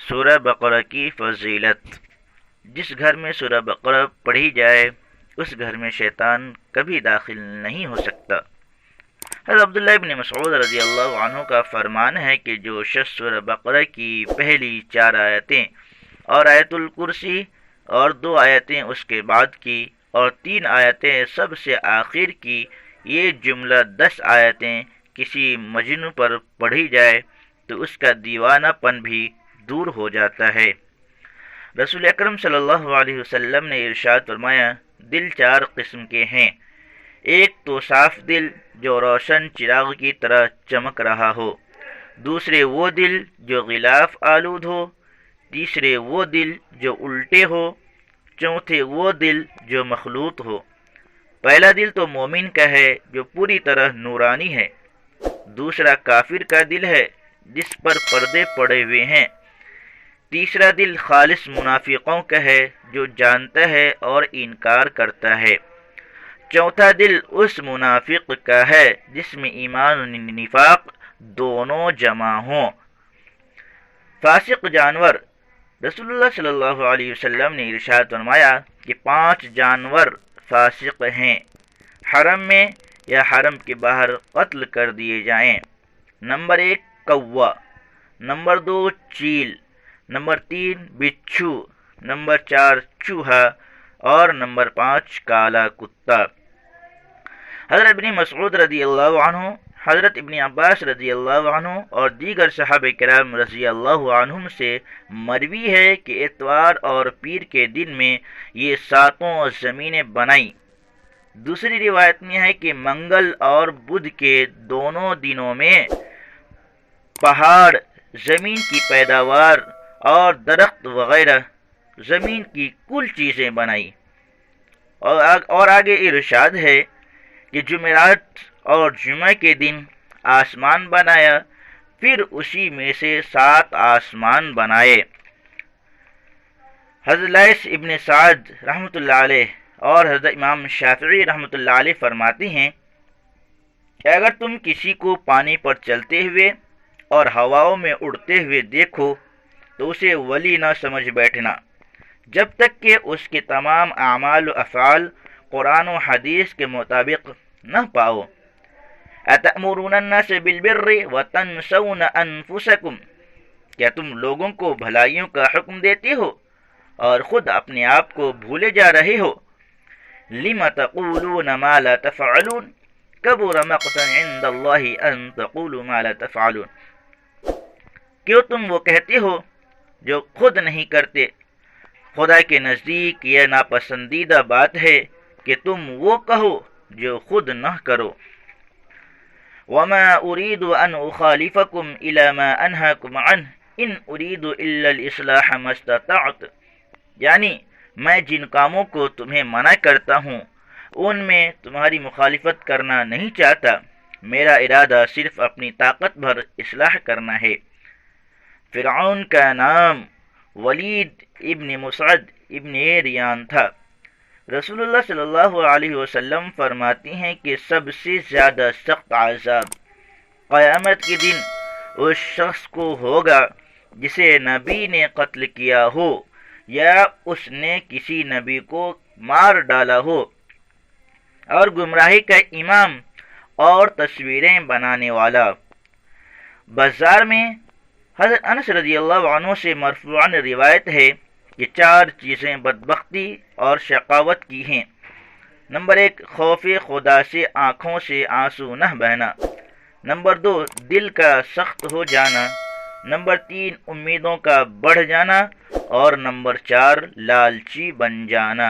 سورہ بقرہ کی فضیلت۔ جس گھر میں سورہ بقرہ پڑھی جائے اس گھر میں شیطان کبھی داخل نہیں ہو سکتا۔ حضرت عبداللہ ابن مسعود رضی اللہ عنہ کا فرمان ہے کہ جو شخص سورہ بقرہ کی پہلی 4 آیتیں اور آیت الکرسی اور 2 آیتیں اس کے بعد کی اور 3 آیتیں سب سے آخر کی، یہ جملہ 10 آیتیں کسی مجنون پر پڑھی جائے تو اس کا دیوانہ پن بھی دور ہو جاتا ہے۔ رسول اکرم صلی اللہ علیہ وسلم نے ارشاد فرمایا، دل 4 قسم کے ہیں۔ ایک تو صاف دل جو روشن چراغ کی طرح چمک رہا ہو، دوسرے وہ دل جو غلاف آلود ہو، تیسرے وہ دل جو الٹے ہو، چوتھے وہ دل جو مخلوط ہو۔ پہلا دل تو مومن کا ہے جو پوری طرح نورانی ہے، دوسرا کافر کا دل ہے جس پر پردے پڑے ہوئے ہیں، تیسرا دل خالص منافقوں کا ہے جو جانتا ہے اور انکار کرتا ہے، چوتھا دل اس منافق کا ہے جس میں ایمان و نفاق دونوں جمع ہوں۔ فاسق جانور، رسول اللہ صلی اللہ علیہ وسلم نے ارشاد فرمایا کہ 5 جانور فاسق ہیں، حرم میں یا حرم کے باہر قتل کر دیے جائیں۔ نمبر 1 کوا، نمبر 2 چیل، نمبر 3 بچھو، نمبر 4 چوہا اور نمبر 5 کالا کتا۔ حضرت ابن مسعود رضی اللہ عنہ، حضرت ابن عباس رضی اللہ عنہ اور دیگر صحابہ کرام رضی اللہ عنہم سے مروی ہے کہ اتوار اور پیر کے دن میں یہ 7 زمینیں بنائیں۔ دوسری روایت میں ہے کہ منگل اور بدھ کے دونوں دنوں میں پہاڑ، زمین کی پیداوار اور درخت وغیرہ زمین کی کل چیزیں بنائی۔ اور آگے ارشاد ہے کہ جمعرات اور جمعہ کے دن آسمان بنایا، پھر اسی میں سے 7 آسمان بنائے۔ حضرت لیث ابن سعد رحمۃ اللہ علیہ اور حضرت امام شافعی رحمۃ اللہ علیہ فرماتے ہیں کہ اگر تم کسی کو پانی پر چلتے ہوئے اور ہواؤں میں اڑتے ہوئے دیکھو تو اسے ولی نہ سمجھ بیٹھنا جب تک کہ اس کے تمام اعمال و افعال قرآن و حدیث کے مطابق نہ پاؤ۔ اتأمرون الناس بالبر وتنسون انفسکم، کیا تم لوگوں کو بھلائیوں کا حکم دیتے ہو اور خود اپنے آپ کو بھولے جا رہے ہو؟ لم تقولون ما لا تفعلون کبر مقتا عند اللہ ان تقولوا ما لا تفعلون، کیوں تم وہ کہتے ہو جو خود نہیں کرتے؟ خدا کے نزدیک یہ ناپسندیدہ بات ہے کہ تم وہ کہو جو خود نہ کرو۔ وما اريد ان اخالفكم الى ما انهاكم عنه ان اريد الا الاصلاح ما استطعت، یعنی میں جن کاموں کو تمہیں منع کرتا ہوں ان میں تمہاری مخالفت کرنا نہیں چاہتا، میرا ارادہ صرف اپنی طاقت بھر اصلاح کرنا ہے۔ فرعون کا نام ولید ابن مسعد ابن ریان تھا۔ رسول اللہ صلی اللہ علیہ وسلم فرماتے ہیں کہ سب سے زیادہ سخت عذاب قیامت کے دن اس شخص کو ہوگا جسے نبی نے قتل کیا ہو یا اس نے کسی نبی کو مار ڈالا ہو، اور گمراہی کا امام اور تصویریں بنانے والا۔ بازار میں حضرت انس رضی اللہ عنہ سے مرفوعاً روایت ہے کہ 4 چیزیں بدبختی اور شقاوت کی ہیں۔ نمبر 1 خوف خدا سے آنکھوں سے آنسو نہ بہنا، نمبر 2 دل کا سخت ہو جانا، نمبر 3 امیدوں کا بڑھ جانا اور نمبر 4 لالچی بن جانا۔